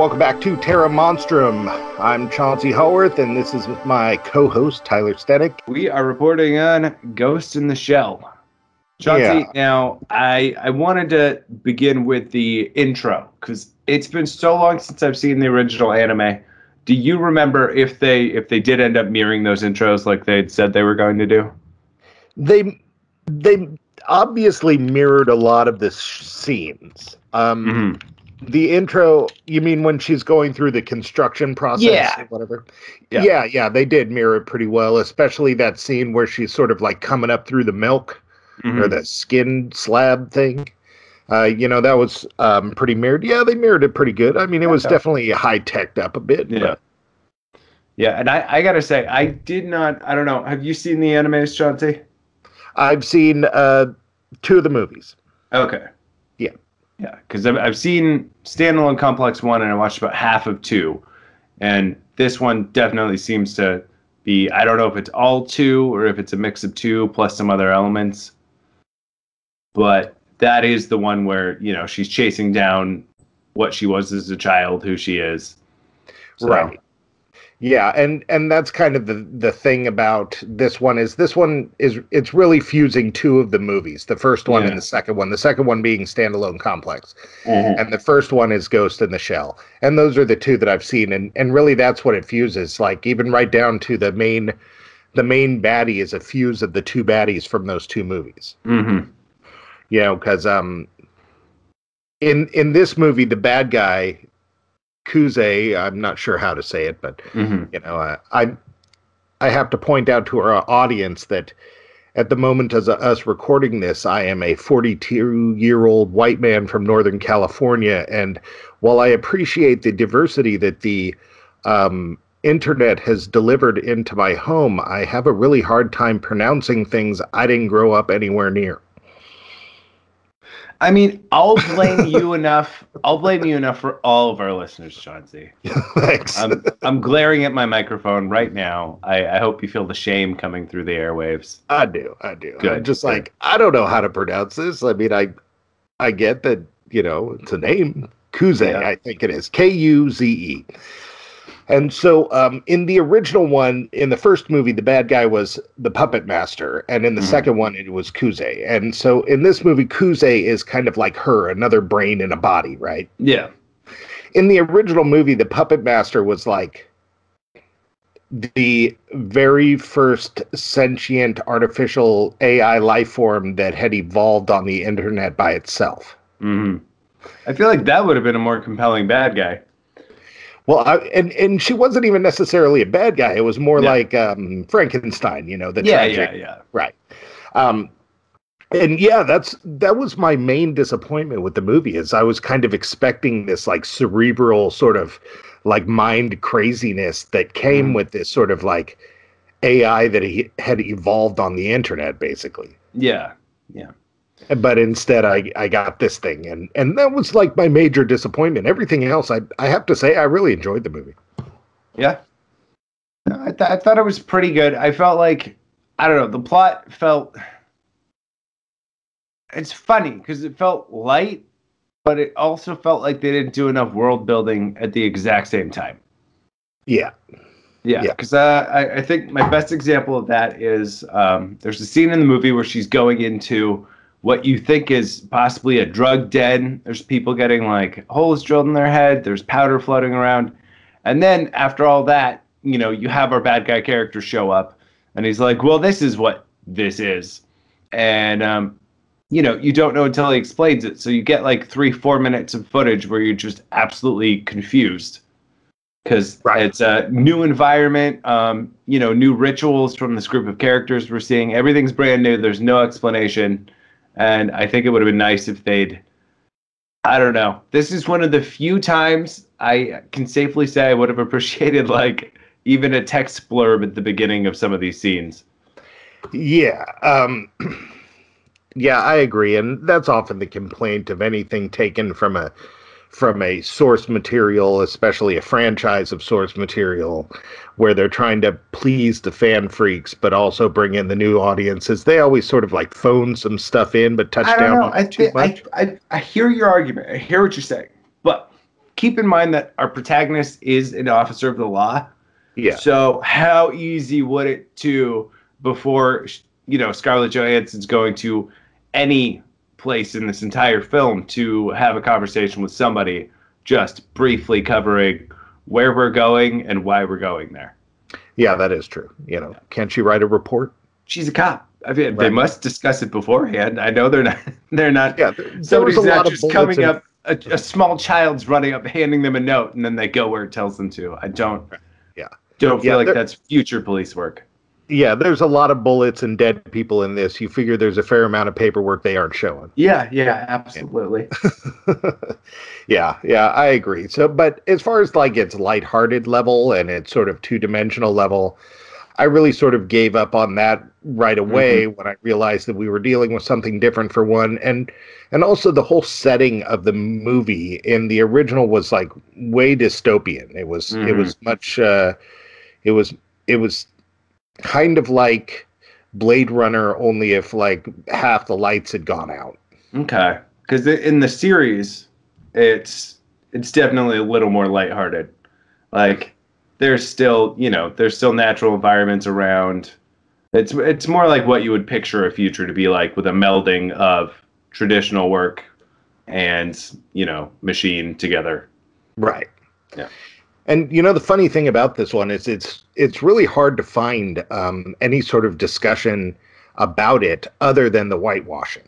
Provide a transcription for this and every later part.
welcome back to Terra Monstrum. I'm Chauncey Haworth, and this is my co-host, Tyler Stenick. We are reporting on Ghost in the Shell. Chauncey, Now, I wanted to begin with the intro, because it's been so long since I've seen the original anime. Do you remember if they did end up mirroring those intros like they'd said they were going to do? They obviously mirrored a lot of the scenes. The intro, you mean when she's going through the construction process or whatever? Yeah, they did mirror it pretty well, especially that scene where she's sort of like coming up through the milk or the skin slab thing. That was pretty mirrored. Yeah, they mirrored it pretty good. I mean, it was definitely high-teched up a bit. Yeah. Yeah, and I got to say, I don't know, have you seen the animes, Chauncey? I've seen 2 of the movies. Okay. Yeah. Yeah, because I've seen Standalone Complex 1 and I watched about half of 2. And this one definitely seems to be, I don't know if it's all 2 or if it's a mix of 2 plus some other elements. But that is the one where, she's chasing down what she was as a child, who she is. So, right. Yeah, and that's kind of the thing about this one is it's really fusing 2 of the movies, the first one and the second one. The second one being Standalone Complex, and the first one is Ghost in the Shell. And those are the 2 that I've seen, and really that's what it fuses. Like even right down to the main baddie is a fuse of the 2 baddies from those 2 movies. Because in this movie the bad guy, Kuze, I'm not sure how to say it, but I have to point out to our audience that at the moment of us recording this, I am a 42-year-old white man from Northern California, and while I appreciate the diversity that the internet has delivered into my home, I have a really hard time pronouncing things I didn't grow up anywhere near. I mean, I'll blame you enough. I'll blame you enough for all of our listeners, Chauncey. Thanks. I'm glaring at my microphone right now. I hope you feel the shame coming through the airwaves. I do. Good. I'm just like, I don't know how to pronounce this. I mean, I get that, it's a name. Kuze, I think it is. Kuze. And so in the original one, in the first movie, the bad guy was the puppet master. And in the second one, it was Kuze. And so in this movie, Kuze is kind of like her, another brain in a body, right? Yeah. In the original movie, the puppet master was like the very first sentient artificial AI life form that had evolved on the internet by itself. I feel like that would have been a more compelling bad guy. Well, and she wasn't even necessarily a bad guy. It was more like Frankenstein, the tragic. Yeah. Right. And that was my main disappointment with the movie is I was kind of expecting this like cerebral sort of like mind craziness that came with this sort of like AI that he had evolved on the internet, basically. Yeah. But instead, I got this thing, and that was like my major disappointment. Everything else, I have to say, I really enjoyed the movie. Yeah, I thought it was pretty good. I felt like, I don't know, the plot felt. It's funny because it felt light, but it also felt like they didn't do enough world building at the exact same time. Yeah. Because I think my best example of that is there's a scene in the movie where she's going into what you think is possibly a drug den. There's people getting like holes drilled in their head. There's powder floating around. And then after all that, you have our bad guy character show up and he's like, well, this is what this is. And, you don't know until he explains it. So you get like 3-4 minutes of footage where you're just absolutely confused because it's a new environment, new rituals from this group of characters we're seeing. Everything's brand new. There's no explanation. And I think it would have been nice if I don't know. This is one of the few times I can safely say I would have appreciated like even a text blurb at the beginning of some of these scenes. Yeah. Yeah, I agree. And that's often the complaint of anything taken from a source material, especially a franchise of source material, where they're trying to please the fan freaks, but also bring in the new audiences. They always sort of like phone some stuff in, but touch down on it too much. I hear your argument. I hear what you're saying. But keep in mind that our protagonist is an officer of the law. Yeah. So how easy would it to, before, Scarlett Johansson's going to any place in this entire film, to have a conversation with somebody just briefly covering where we're going and why we're going there. Yeah, that is true. Can't she write a report? She's a cop. I mean, They must discuss it beforehand. I know they're not. They're not. Yeah, somebody's not just coming up. A small child's running up, handing them a note, and then they go where it tells them to. I don't. Yeah. Don't feel like that's future police work. Yeah, there's a lot of bullets and dead people in this. You figure there's a fair amount of paperwork they aren't showing. Yeah, absolutely. Yeah, I agree. So, but as far as like its lighthearted level and its sort of two-dimensional level, I really sort of gave up on that right away when I realized that we were dealing with something different for one, and also the whole setting of the movie in the original was like way dystopian. It was much it was kind of like Blade Runner, only if like half the lights had gone out. Okay, because in the series, it's definitely a little more lighthearted. Like there's still natural environments around. It's more like what you would picture a future to be like, with a melding of traditional work and machine together. Right. Yeah. And the funny thing about this one is it's really hard to find any sort of discussion about it other than the whitewashing.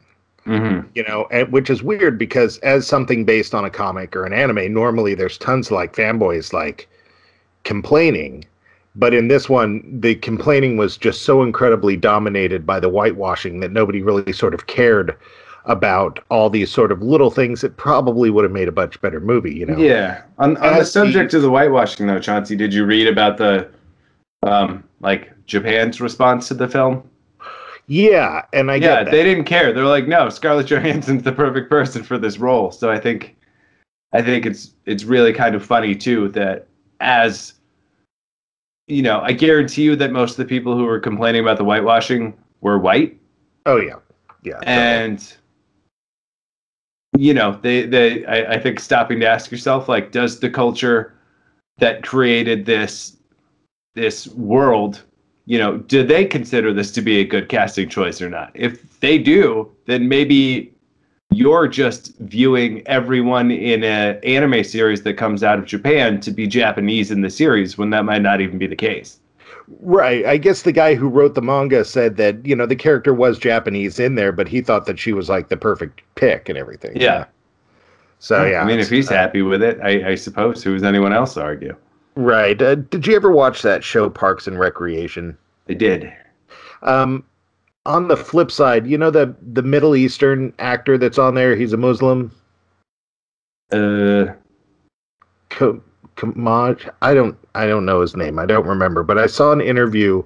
Which is weird because as something based on a comic or an anime, normally there's tons of like fanboys like complaining, but in this one the complaining was just so incredibly dominated by the whitewashing that nobody really sort of cared about all these sort of little things that probably would have made a much better movie. Yeah. On the subject of the whitewashing though, Chauncey, did you read about the Japan's response to the film? Yeah, and I get that. They didn't care. They're like, no, Scarlett Johansson's the perfect person for this role. So I think it's really kind of funny too that, as I guarantee you that most of the people who were complaining about the whitewashing were white. Oh yeah. Yeah. And I think stopping to ask yourself, like, does the culture that created this world, do they consider this to be a good casting choice or not? If they do, then maybe you're just viewing everyone in an anime series that comes out of Japan to be Japanese in the series, when that might not even be the case. Right. I guess the guy who wrote the manga said that, the character was Japanese in there, but he thought that she was like the perfect pick and everything. Yeah. So, yeah. I mean, if he's happy with it, I suppose who was anyone else to argue? Right. Did you ever watch that show Parks and Recreation? I did. On the flip side, the Middle Eastern actor that's on there, he's a Muslim? Kamaj, I don't know his name. I don't remember, but I saw an interview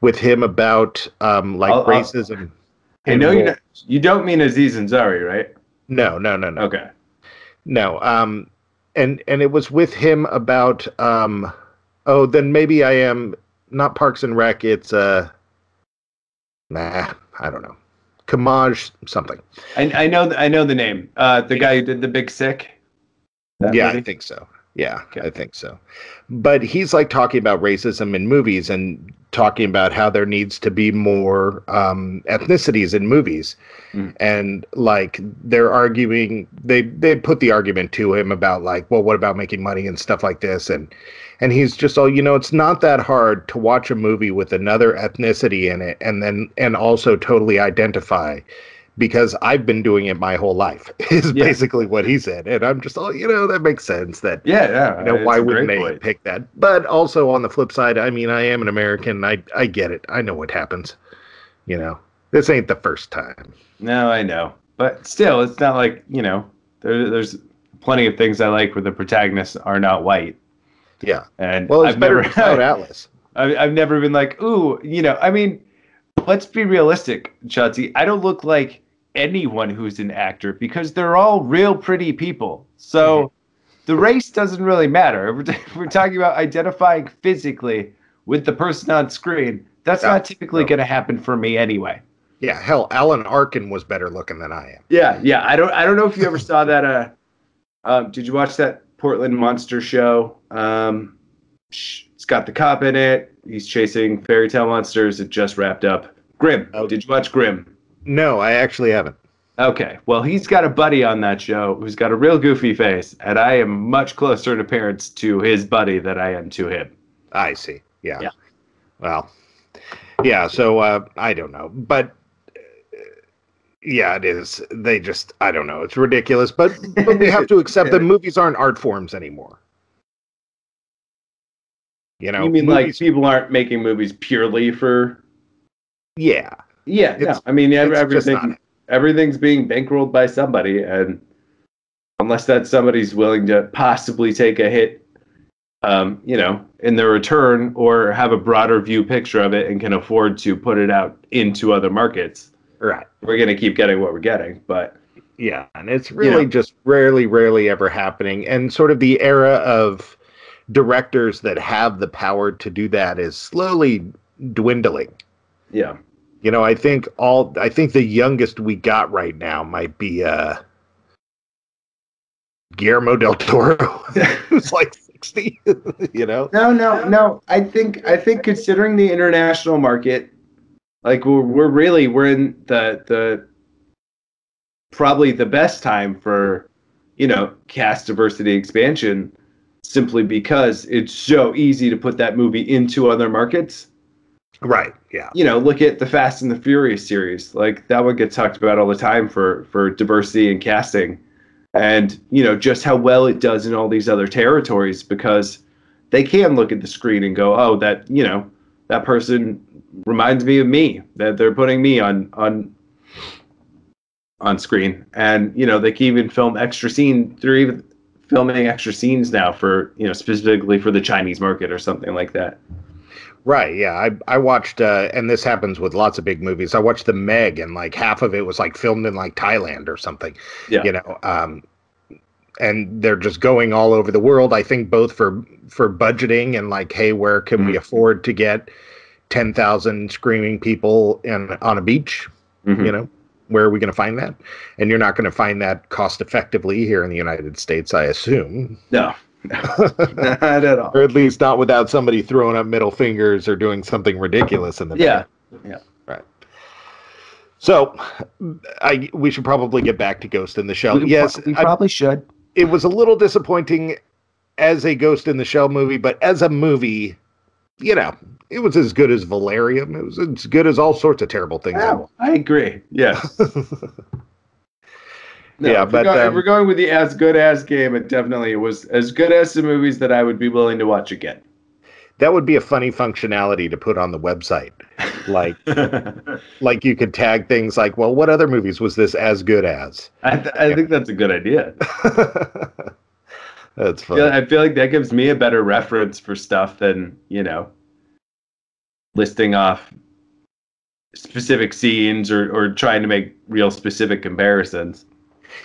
with him about racism. I know you don't mean Aziz Ansari, right? No. Okay. No. And it was with him about then maybe I am not Parks and Rec. It's I don't know. Kamaj something. I know the name. The guy who did The Big Sick. Yeah, movie? I think so. Yeah, okay. I think so. But he's like talking about racism in movies and talking about how there needs to be more ethnicities in movies. And like they're arguing, they put the argument to him about like, well, what about making money and stuff like this? And he's just all, it's not that hard to watch a movie with another ethnicity in it and also totally identify, because I've been doing it my whole life, is basically what he said. And I'm just all, that makes sense that, why wouldn't they pick that? But also on the flip side, I mean, I am an American. I get it. I know what happens. This ain't the first time. No, I know. But still, it's not like, there's plenty of things I like where the protagonists are not white. Yeah. And well, it's better without Atlas. I've never been like, ooh, I mean, let's be realistic, Chauncey. I don't look like anyone who's an actor because they're all real pretty people. So the race doesn't really matter. If we're talking about identifying physically with the person on screen, that's not typically going to happen for me anyway. Yeah, hell, Alan Arkin was better looking than I am. Yeah. I don't know if you ever saw that. Did you watch that Portland monster show. It's got the cop in it. He's chasing fairy tale monsters. It just wrapped up. Grimm. Oh. Did you watch Grimm? No, I actually haven't. Okay. Well, he's got a buddy on that show who's got a real goofy face, and I am much closer in appearance to his buddy than I am to him. I see. Yeah. Well, yeah, so I don't know. But yeah, it is. They just, I don't know. It's ridiculous. But we have to accept that movies aren't art forms anymore. You know, you mean movies, like people aren't making movies purely for? Yeah. Yeah. No, I mean, everything's being bankrolled by somebody, and unless that somebody's willing to possibly take a hit, in their return, or have a broader view picture of it and can afford to put it out into other markets, right? We're gonna keep getting what we're getting, but yeah, and it's really just rarely ever happening, and sort of the era of directors that have the power to do that is slowly dwindling. Yeah. You know, I think the youngest we got right now might be Guillermo del Toro, who's like 60. You know? No. I think considering the international market, like we're in the probably the best time for cast diversity expansion, simply because it's so easy to put that movie into other markets. Right, yeah. Look at the Fast and the Furious series. Like, that one gets talked about all the time for diversity and casting. And, just how well it does in all these other territories, because they can look at the screen and go, oh, that, that person reminds me of me, that they're putting me on screen. And, they can even film extra scenes. They're even filming extra scenes now for, specifically for the Chinese market or something like that. Right, yeah. I watched, and this happens with lots of big movies. I watched The Meg, and like half of it was like filmed in like Thailand or something. Yeah. And they're just going all over the world. I think both for budgeting and like, hey, where can we afford to get 10,000 screaming people on a beach? Mm-hmm. Where are we going to find that? And you're not going to find that cost effectively here in the United States, I assume. No. Not at all. Or at least not without somebody throwing up middle fingers or doing something ridiculous in the Yeah. Right. So, we should probably get back to Ghost in the Shell. We probably should. It was a little disappointing as a Ghost in the Shell movie, but as a movie, it was as good as Valerium. It was as good as all sorts of terrible things. Oh, I agree. Yes. No, yeah, but if we're going with the as good as game, it definitely was as good as the movies that I would be willing to watch again. That would be a funny functionality to put on the website. Like, like you could tag things like, well, what other movies was this as good as? I think that's a good idea. That's funny. I feel like that gives me a better reference for stuff than, listing off specific scenes or trying to make real specific comparisons.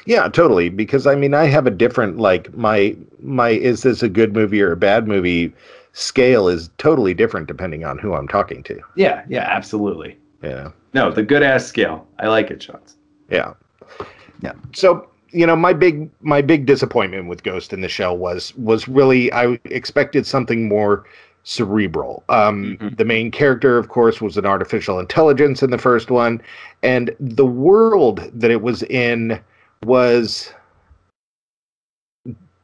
Yeah, totally. Because I mean, I have a different, like, my is this a good movie or a bad movie scale is totally different depending on who I'm talking to. Yeah, absolutely. Yeah. No, the good ass scale. I like it, Sean. Yeah. So, my big disappointment with Ghost in the Shell was really, I expected something more cerebral. The main character, of course, was an artificial intelligence in the first one, and the world that it was in was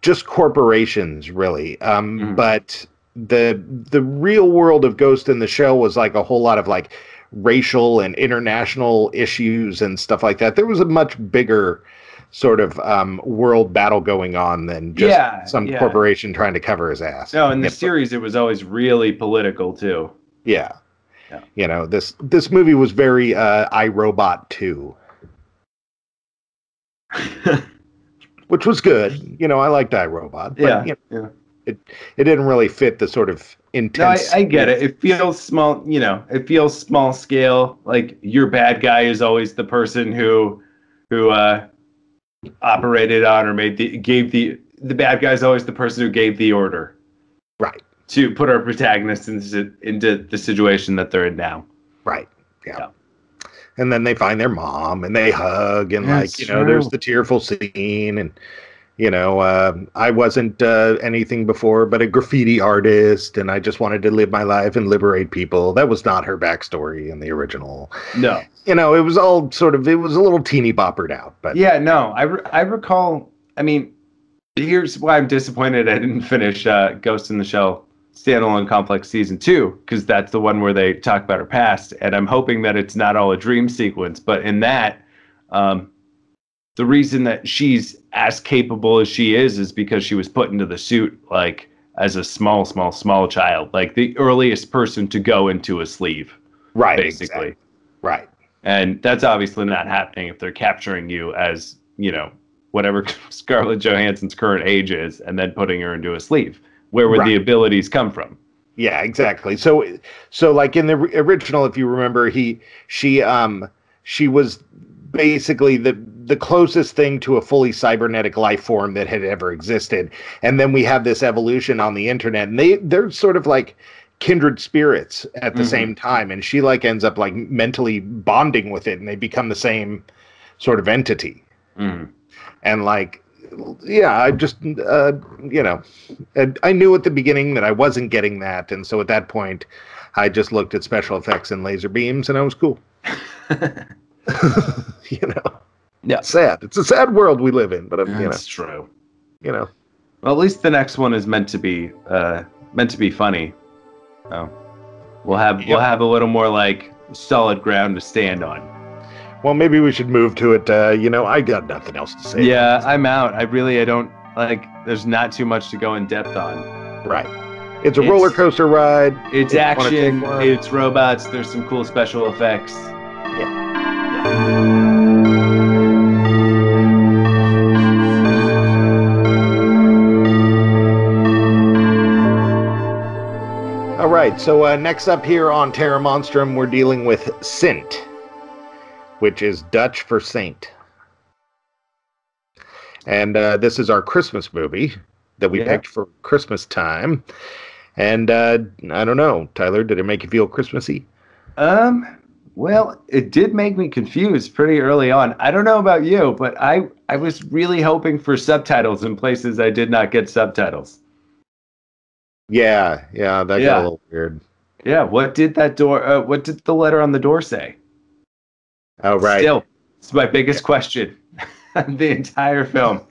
just corporations, really. But the real world of Ghost in the Shell was like a whole lot of like racial and international issues and stuff like that. There was a much bigger sort of world battle going on than just some corporation trying to cover his ass. No, in the series, it was always really political too. Yeah. This movie was very iRobot 2. Which was good. I liked iRobot. But, it didn't really fit the sort of intense... No, I get it. It feels small, it feels small scale. Like, your bad guy is always the person who operated on or gave the bad guy is always the person who gave the order. Right. To put our protagonists into the situation that they're in now. Right. Yeah. And then they find their mom and they hug and there's the tearful scene and I wasn't anything before but a graffiti artist, and I just wanted to live my life and liberate people. That was not her backstory in the original. No. It was all it was a little teeny boppered out. But yeah, no, I recall, I mean, here's why I'm disappointed I didn't finish Ghost in the Shell Standalone Complex Season 2, because that's the one where they talk about her past, and I'm hoping that it's not all a dream sequence, but in that, the reason that she's as capable as she is because she was put into the suit, like, as a small child, like the earliest person to go into a sleeve, right, basically. Exactly. Right. And that's obviously not happening if they're capturing you as, whatever Scarlett Johansson's current age is, and then putting her into a sleeve. Where would the abilities come from? Yeah, exactly. So like in the original, if you remember, she was basically the closest thing to a fully cybernetic life form that had ever existed. And then we have this evolution on the internet, and they're sort of like kindred spirits at the same time. And she like ends up like mentally bonding with it, and they become the same sort of entity. And like, yeah, I just, I knew at the beginning that I wasn't getting that. And so at that point, I just looked at special effects and laser beams, and I was cool. Yeah. Sad. It's a sad world we live in, but That's true. Well, at least the next one is meant to be funny. So we'll have a little more like solid ground to stand on. Well, maybe we should move to it. I got nothing else to say. Yeah, I'm out. I don't like. There's not too much to go in depth on. Right. It's a roller coaster ride. It's action. It's robots. There's some cool special effects. Yeah. All right. So next up here on Terra Monstrum, we're dealing with Sint, which is Dutch for saint. And this is our Christmas movie that we picked for Christmas time. And I don't know, Tyler, did it make you feel Christmassy? Well, it did make me confused pretty early on. I don't know about you, but I was really hoping for subtitles in places I did not get subtitles. Yeah, that got a little weird. Yeah, what did the letter on the door say? Oh, right. Still, it's my biggest question. The entire film.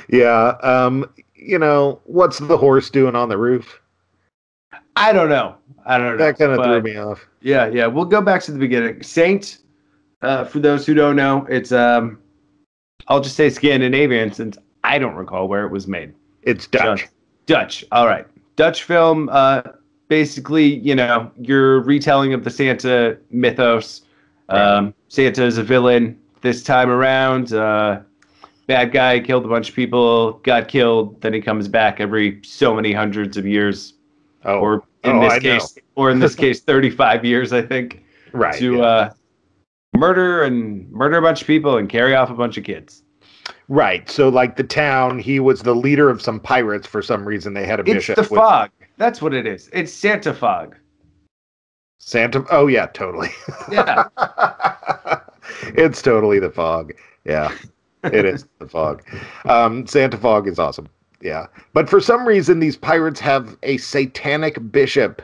Yeah. What's the horse doing on the roof? I don't know. That kind of threw me off. Yeah. We'll go back to the beginning. Saint, for those who don't know, it's I'll just say Scandinavian since I don't recall where it was made. It's Dutch. Dutch. All right. Dutch film. Basically, your retelling of the Santa mythos. Right. Santa is a villain this time around. Bad guy killed a bunch of people, got killed. Then he comes back every so many hundreds of years, or in this case, 35 years, I think, right? To murder a bunch of people and carry off a bunch of kids. Right. So, like the town, he was the leader of some pirates for some reason. They had a bishop. It's the fog. That's what it is. It's Santa fog. Santa. Oh yeah, totally. Yeah. It's totally the fog. Yeah, it is the fog. Santa fog is awesome. Yeah. But for some reason, these pirates have a satanic bishop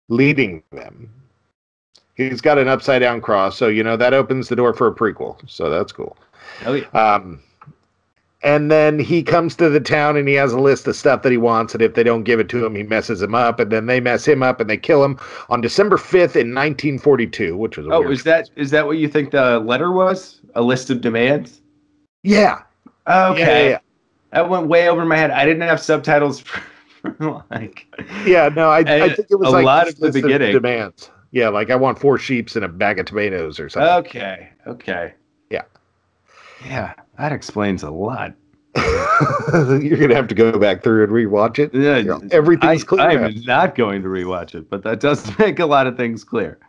leading them. He's got an upside down cross. So, that opens the door for a prequel. So that's cool. Oh, yeah. And then he comes to the town and he has a list of stuff that he wants. And if they don't give it to him, he messes them up. And then they mess him up and they kill him on December 5th in 1942, which was is that what you think the letter was? A list of demands? Yeah. Okay. Yeah. That went way over my head. I didn't have subtitles for like. Yeah, no, I think it was a like lot of the beginning demands. Yeah, like I want 4 sheeps and a bag of tomatoes or something. Okay. Yeah, that explains a lot. You're gonna have to go back through and rewatch it. Yeah, everything's clear. I'm not going to rewatch it, but that does make a lot of things clear.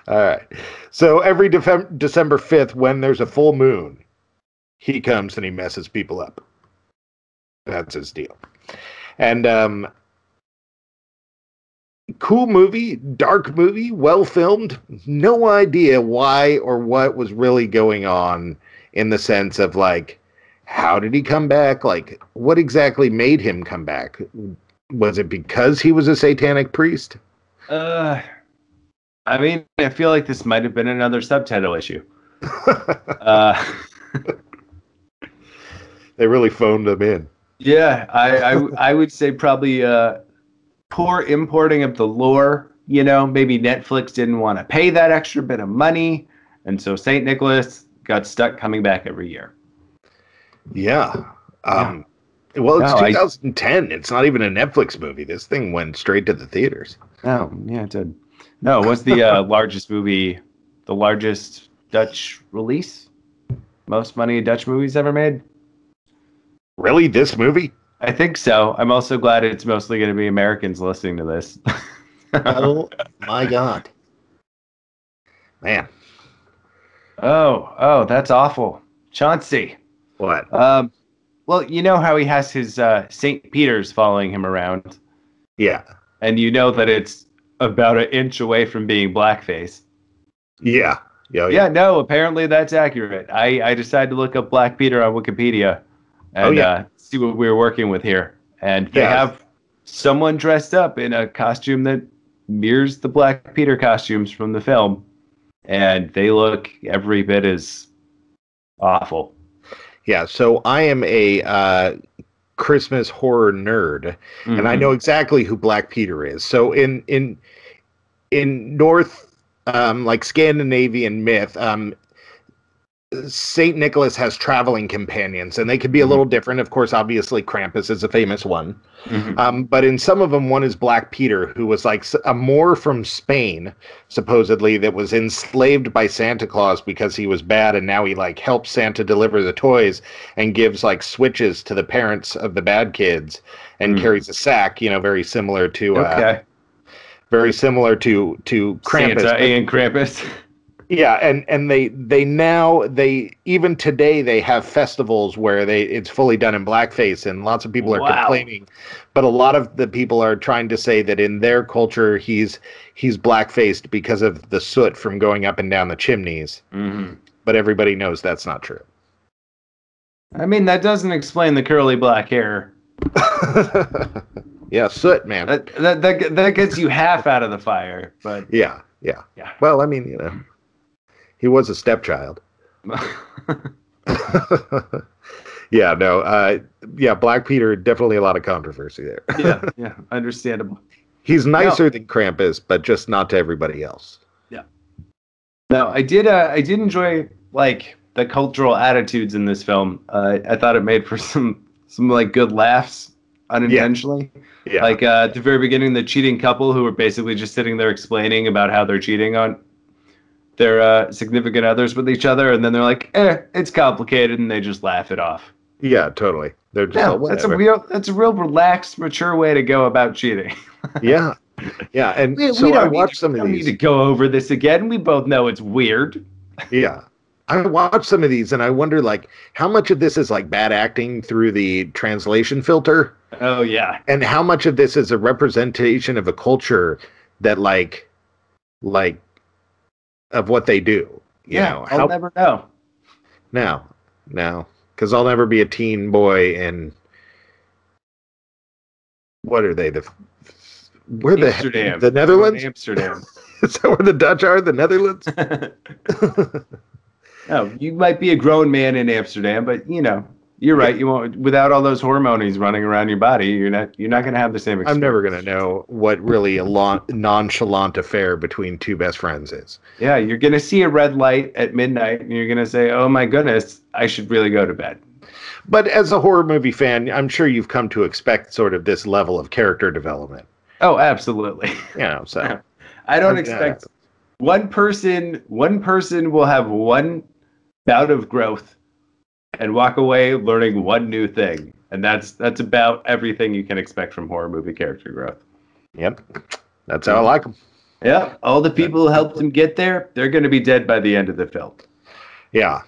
All right. So every December 5th, when there's a full moon, he comes and he messes people up. That's his deal. And cool movie, dark movie, well filmed. No idea why or what was really going on in the sense of like how did he come back? Like, what exactly made him come back? Was it because he was a satanic priest? I mean, I feel like this might have been another subtitle issue. They really phoned him in. Yeah, I would say probably poor importing of the lore. You know, maybe Netflix didn't want to pay that extra bit of money, and so St. Nicholas got stuck coming back every year. Yeah. Yeah. Well, it's 2010. It's not even a Netflix movie. This thing went straight to the theaters. Oh, yeah, it did. No, it was the largest movie, the largest Dutch release? Most money Dutch movies ever made? Really? This movie? I think so. I'm also glad it's mostly going to be Americans listening to this. Oh, my God. Man. Oh, that's awful. Chauncey. What? Well, you know how he has his St. Peter's following him around? Yeah. And you know that it's about an inch away from being blackface. Yeah. Yeah, no, apparently that's accurate. I decided to look up Black Peter on Wikipedia and see what we were working with here. And they have someone dressed up in a costume that mirrors the Black Peter costumes from the film. And they look every bit as awful. Yeah, so I am a Christmas horror nerd, and I know exactly who Black Peter is. So in North, like Scandinavian myth, Saint Nicholas has traveling companions, and they can be a little different. Of course, obviously, Krampus is a famous one. But in some of them, one is Black Peter, who was like a Moor from Spain, supposedly, that was enslaved by Santa Claus because he was bad, and now he like helps Santa deliver the toys and gives like switches to the parents of the bad kids, and carries a sack. You know, very similar to Krampus. Santa and Krampus. Yeah, and they even today they have festivals where it's fully done in blackface, and lots of people are complaining, but a lot of the people are trying to say that in their culture he's blackfaced because of the soot from going up and down the chimneys. But everybody knows that's not true. I mean, that doesn't explain the curly black hair. Yeah, soot, man. That gets you half out of the fire, but yeah. Well, I mean, you know. He was a stepchild. Yeah, no. Black Peter, definitely a lot of controversy there. yeah, understandable. He's nicer than Krampus, but just not to everybody else. Yeah. No, I did enjoy like the cultural attitudes in this film. I thought it made for some like good laughs unintentionally. Yeah. Like at the very beginning, the cheating couple who were basically just sitting there explaining about how they're cheating on their significant others with each other, and then they're like, it's complicated, and they just laugh it off. Yeah, totally. They're just that's a real relaxed, mature way to go about cheating. Yeah, and I watched some of these. We don't need to go over this again. We both know it's weird. Yeah, I watched some of these, and I wonder, like, how much of this is like bad acting through the translation filter? Oh yeah, and how much of this is a representation of a culture that like of what they do. You know, I'll never know. No, because I'll never be a teen boy in what are they? Amsterdam. The Netherlands? Amsterdam. Is that where the Dutch are? The Netherlands? No, you might be a grown man in Amsterdam, but you know, you're right. You won't, without all those hormones running around your body, you're not going to have the same experience. I'm never going to know what really a nonchalant affair between two best friends is. Yeah, you're going to see a red light at midnight, and you're going to say, "Oh my goodness, I should really go to bed." But as a horror movie fan, I'm sure you've come to expect sort of this level of character development. Oh, absolutely. You know, so I don't expect one person will have one bout of growth and walk away learning one new thing. And that's about everything you can expect from horror movie character growth. Yep. That's how I like them. Yeah. All the people who helped him get there, they're going to be dead by the end of the film. Yeah.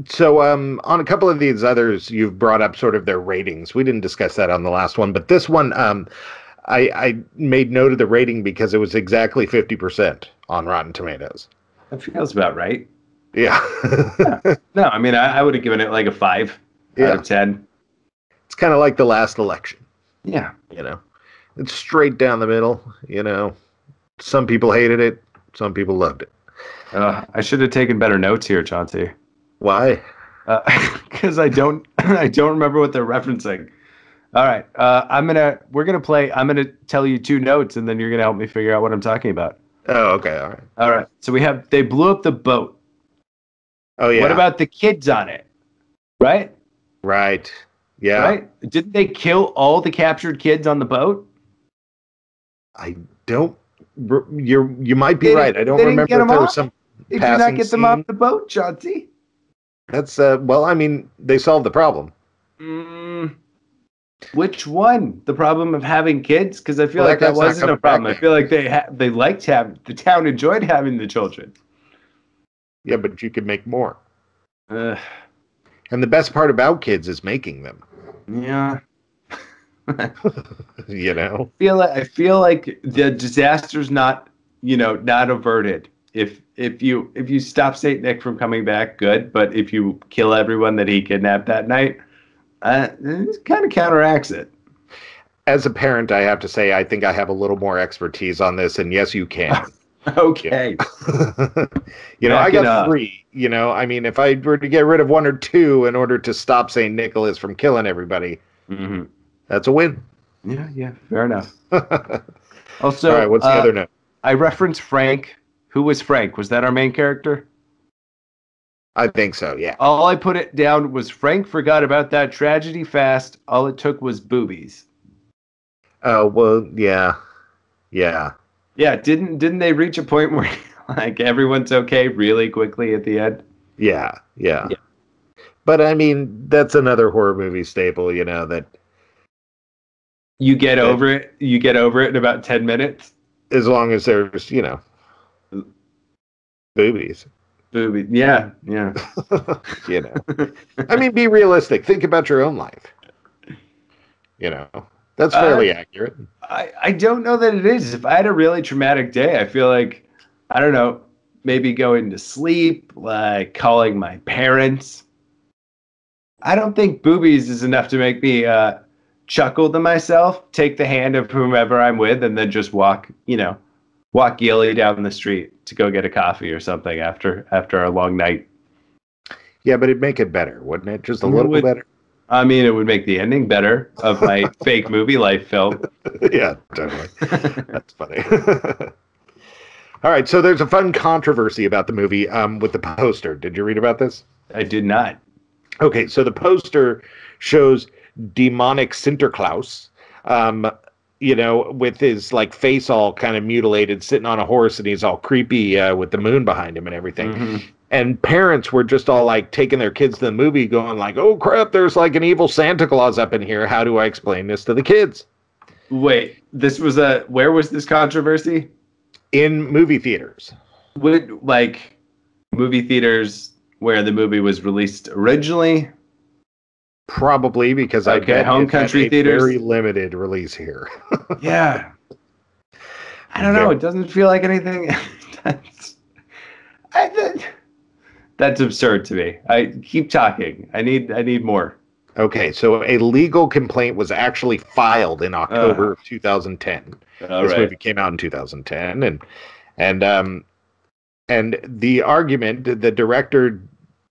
So on a couple of these others, you've brought up sort of their ratings. We didn't discuss that on the last one, but this one, I made note of the rating because it was exactly 50% on Rotten Tomatoes. That feels about right. Yeah. No, I mean, I would have given it like a 5. out of 10. It's kind of like the last election. Yeah. It's straight down the middle. Some people hated it. Some people loved it. I should have taken better notes here, Chauncey. Why? Because I don't remember what they're referencing. All right. I'm going to tell you 2 notes, and then you're going to help me figure out what I'm talking about. Oh, okay. All right. All right. So they blew up the boat. Oh, yeah. What about the kids on it? Right? Right. Yeah. Right? Didn't they kill all the captured kids on the boat? I don't. You might be right. I don't remember if there was some. Did you not get them off the boat, Chauncey? That's well. I mean, they solved the problem. Which one? The problem of having kids? Because I feel like that wasn't a problem. I feel like they liked having the town enjoyed having the children. Yeah, but you could make more. And the best part about kids is making them. Yeah. I feel like the disaster's not averted. If you stop Saint Nick from coming back, good. But if you kill everyone that he kidnapped that night, it kind of counteracts it. As a parent, I have to say I think I have a little more expertise on this, and yes, you can. Okay. I got 3. I mean, if I were to get rid of 1 or 2 in order to stop St. Nicholas from killing everybody, that's a win. Yeah, fair enough. Also, all right, what's the other note? I referenced Frank. Who was Frank? Was that our main character? I think so, yeah. All I put it down was Frank forgot about that tragedy fast. All it took was boobies. Oh, well, yeah. Yeah, didn't they reach a point where like everyone's okay really quickly at the end? Yeah. But I mean, that's another horror movie staple, that you get over it. You get over it in about 10 minutes. As long as there's, boobies. Yeah. I mean, be realistic. Think about your own life. That's fairly accurate. I don't know that it is. If I had a really traumatic day, I feel like, I don't know, maybe going to sleep, like calling my parents. I don't think boobies is enough to make me chuckle to myself, take the hand of whomever I'm with, and then just walk gaily down the street to go get a coffee or something after a long night. Yeah, but it'd make it better, wouldn't it? Just a little bit better. I mean, it would make the ending better of my fake movie life film. Yeah, totally. That's funny. All right, so there's a fun controversy about the movie with the poster. Did you read about this? I did not. Okay, so the poster shows demonic Sinterklaas, with his face all kind of mutilated, sitting on a horse, and he's all creepy with the moon behind him and everything. Mm-hmm. And parents were just all taking their kids to the movie going oh crap, there's an evil Santa Claus up in here. How do I explain this to the kids? Wait, where was this controversy? In movie theaters. Movie theaters where the movie was released originally? Probably, because I bet home country theaters. Very limited release here. Yeah. I don't know. It doesn't feel like anything. That's absurd to me. I keep talking. I need more. Okay, so a legal complaint was actually filed in October of 2010. This movie came out in 2010, and the argument, the director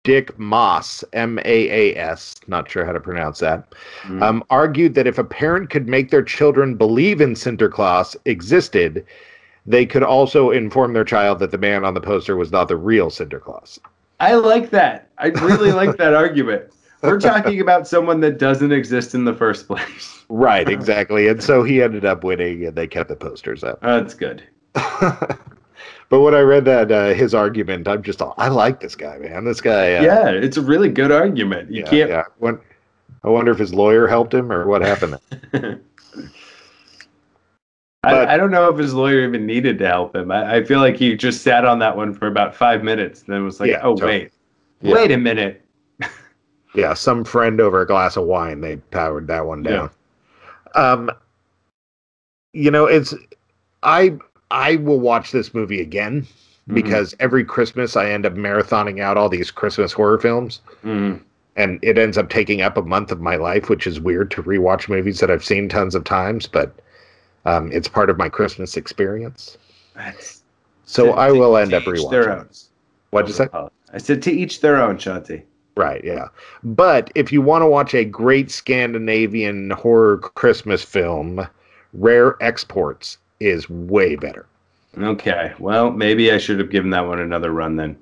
Dick Maas, Maas, not sure how to pronounce that, argued that if a parent could make their children believe in Sinterklaas existed, they could also inform their child that the man on the poster was not the real Sinterklaas. I like that. I really like that argument. We're talking about someone that doesn't exist in the first place. Right, exactly. And so he ended up winning, and they kept the posters up. That's good. But when I read that, his argument, I'm just I like this guy, man. This guy. Yeah, it's a really good argument. You can't. Yeah. I wonder if his lawyer helped him or what happened. I don't know if his lawyer even needed to help him. I feel like he just sat on that one for about 5 minutes, and then was like, totally. Wait a minute. Yeah, some friend over a glass of wine, they powered that one down. Yeah. I will watch this movie again because every Christmas I end up marathoning out all these Christmas horror films. Mm-hmm. and it ends up taking up a month of my life, which is weird to rewatch movies that I've seen tons of times, but it's part of my Christmas experience. So I will end up rewatching it. What'd you say? I said to each their own, Shanti. Right, yeah. But if you want to watch a great Scandinavian horror Christmas film, Rare Exports is way better. Okay, well, maybe I should have given that one another run then.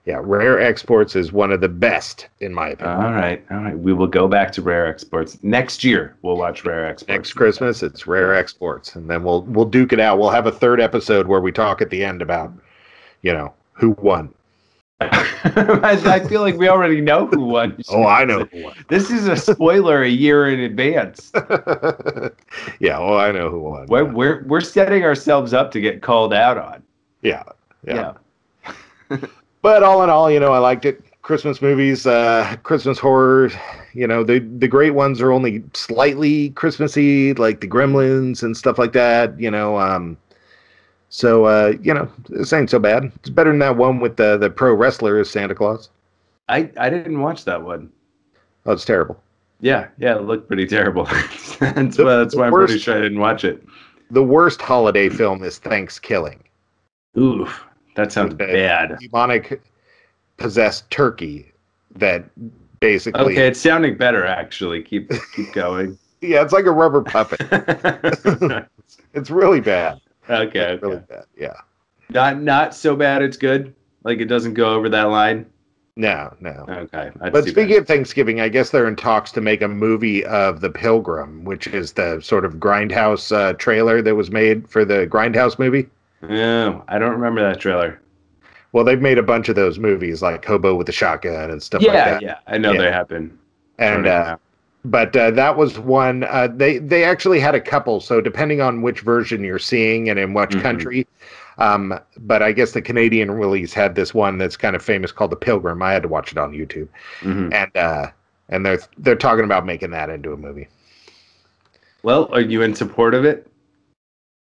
Yeah, Rare Exports is one of the best, in my opinion. All right. We will go back to Rare Exports. Next year, we'll watch Rare Exports. Next Christmas, it's Rare Exports. And then we'll duke it out. We'll have a third episode where we talk at the end about, who won. I feel like we already know who won. Oh, I know who won. This is a spoiler a year in advance. Yeah, I know who won. We're setting ourselves up to get called out on. Yeah. But all in all, I liked it. Christmas movies, Christmas horror, the great ones are only slightly Christmassy, like the Gremlins and stuff like that, So, this ain't so bad. It's better than that one with the pro wrestler as Santa Claus. I didn't watch that one. Oh, it's terrible. Yeah, it looked pretty terrible. That's why I'm pretty sure I didn't watch it. The worst holiday film is Thanksgiving. Oof, that sounds bad. Demonic possessed turkey that basically... Okay, it's sounding better, actually. Keep going. Yeah, it's like a rubber puppet. It's really bad. Okay. Really bad, yeah. Not so bad it's good? Like it doesn't go over that line? No. Okay. But speaking of Thanksgiving, I guess they're in talks to make a movie of The Pilgrim, which is the sort of Grindhouse trailer that was made for the Grindhouse movie. No, I don't remember that trailer. Well, they've made a bunch of those movies, like Hobo with a Shotgun and stuff like that. Yeah, I know they happen. And but that was one. They actually had a couple, so depending on which version you're seeing and in which country. But I guess the Canadian release had this one that's kind of famous called The Pilgrim. I had to watch it on YouTube, and they're talking about making that into a movie. Well, are you in support of it?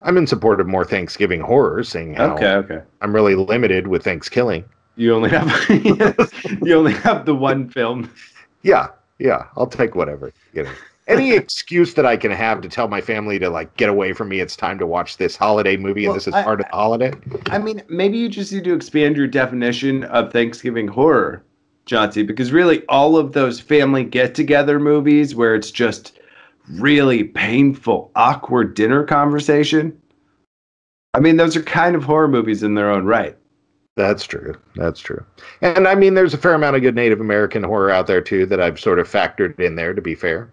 I'm in support of more Thanksgiving horror, seeing how I'm really limited with Thanksgiving. You only have the one film. Yeah, I'll take whatever. Any excuse that I can have to tell my family to get away from me. It's time to watch this holiday movie, and this is part of the holiday. I mean, maybe you just need to expand your definition of Thanksgiving horror, Chauncey, because really all of those family get-together movies where it's just really painful, awkward dinner conversation. I mean, those are kind of horror movies in their own right. That's true. And I mean, there's a fair amount of good Native American horror out there too that I've sort of factored in there, to be fair.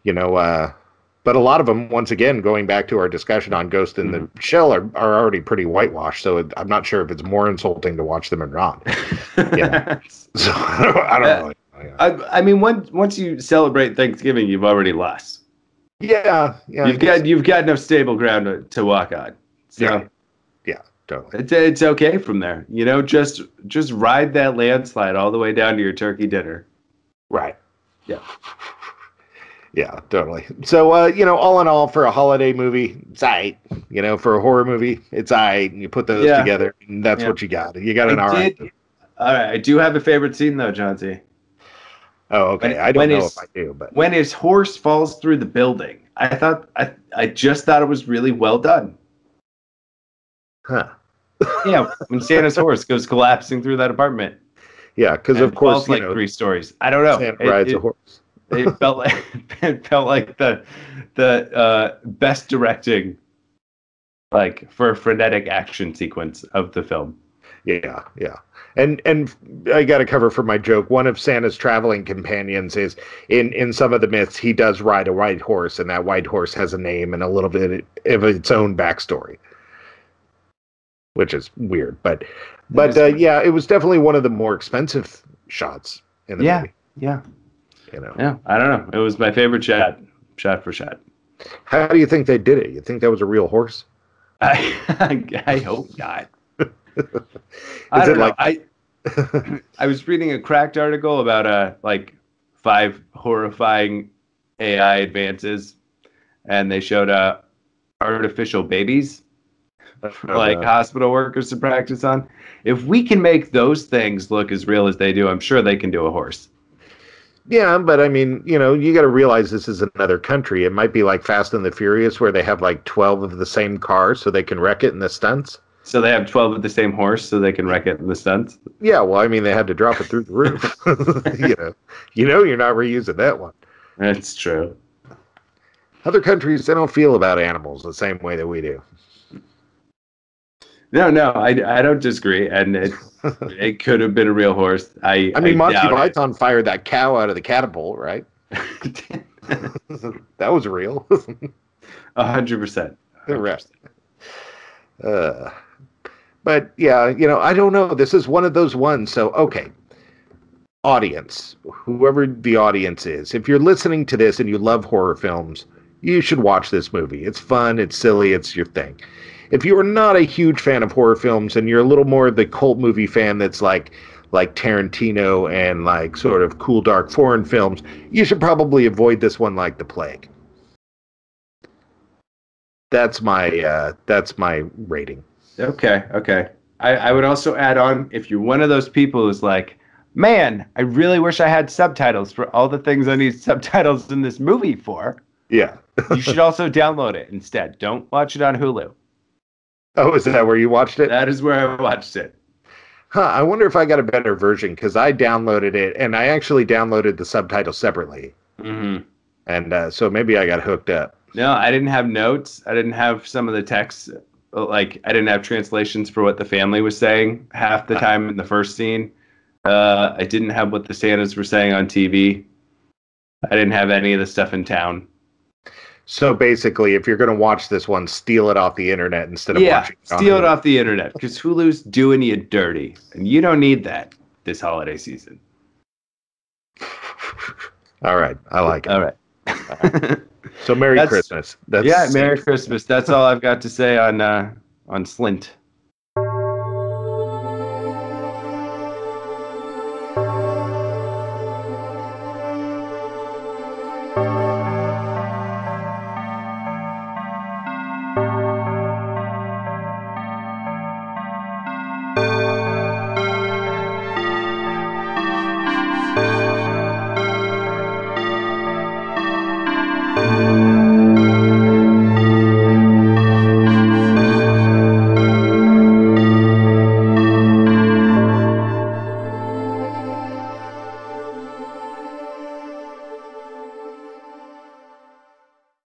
But a lot of them, once again, going back to our discussion on Ghost in the Shell, are already pretty whitewashed. So I'm not sure if it's more insulting to watch them or not. So I don't know. I mean, once you celebrate Thanksgiving, you've already lost. Yeah. You've got no stable ground to walk on. So yeah, totally. It's okay from there. Just ride that landslide all the way down to your turkey dinner. Right. Yeah. Yeah, totally. So, all in all, for a holiday movie, it's aight. For a horror movie, it's aight. You put those together, and that's what you got. You got an all right. All right. I do have a favorite scene, though, Chauncey. Oh, okay. I don't know if I do, but when his horse falls through the building, I just thought it was really well done. Huh. Yeah, when Santa's horse goes collapsing through that apartment. Yeah, because of course, falls 3 stories. I don't know. Santa rides a horse. It felt like the best directing, for a frenetic action sequence of the film. Yeah. And I got to cover for my joke. One of Santa's traveling companions is in some of the myths, he does ride a white horse, and that white horse has a name and a little bit of its own backstory, which is weird. But yeah, it was definitely one of the more expensive shots in the movie. Yeah. Yeah, I don't know. It was my favorite shot for shot. How do you think they did it? You think that was a real horse? I hope not. I don't know. I was reading a cracked article about 5 horrifying AI advances, and they showed artificial babies for hospital workers to practice on. If we can make those things look as real as they do, I'm sure they can do a horse. Yeah, but I mean, you got to realize this is another country. It might be like Fast and the Furious, where they have like 12 of the same car so they can wreck it in the stunts. So they have 12 of the same horse so they can wreck it in the stunts? Yeah, well, I mean, they had to drop it through the roof. You're not reusing that one. That's true. Other countries, they don't feel about animals the same way that we do. No, I don't disagree, and it could have been a real horse. I mean, Monty Python fired that cow out of the catapult, right? That was real. 100%. The rest. But yeah, I don't know. This is one of those ones. So, okay. Audience, whoever the audience is, if you're listening to this and you love horror films, you should watch this movie. It's fun, it's silly, it's your thing. If you are not a huge fan of horror films and you're a little more the cult movie fan that's like Tarantino and like sort of cool dark foreign films, you should probably avoid this one like the plague. That's my rating. Okay. I would also add on, if you're one of those people who's like, man, I really wish I had subtitles for all the things I need subtitles in this movie for. Yeah. You should also download it instead. Don't watch it on Hulu. Oh, is that where you watched it? That is where I watched it. Huh, I wonder if I got a better version, because I downloaded it, and I actually downloaded the subtitles separately. Mm-hmm. And so maybe I got hooked up. No, I didn't have notes. I didn't have some of the text. Like, I didn't have translations for what the family was saying half the time in the first scene. I didn't have what the Santas were saying on TV. I didn't have any of the stuff in town. So basically, if you're going to watch this one, steal it off the internet instead of watching it on steal Hulu. it off the internet, because Hulu's doing you dirty, and you don't need that this holiday season. All right. I like it. All right. So Merry Christmas. Merry Christmas. That's all I've got to say on Slint.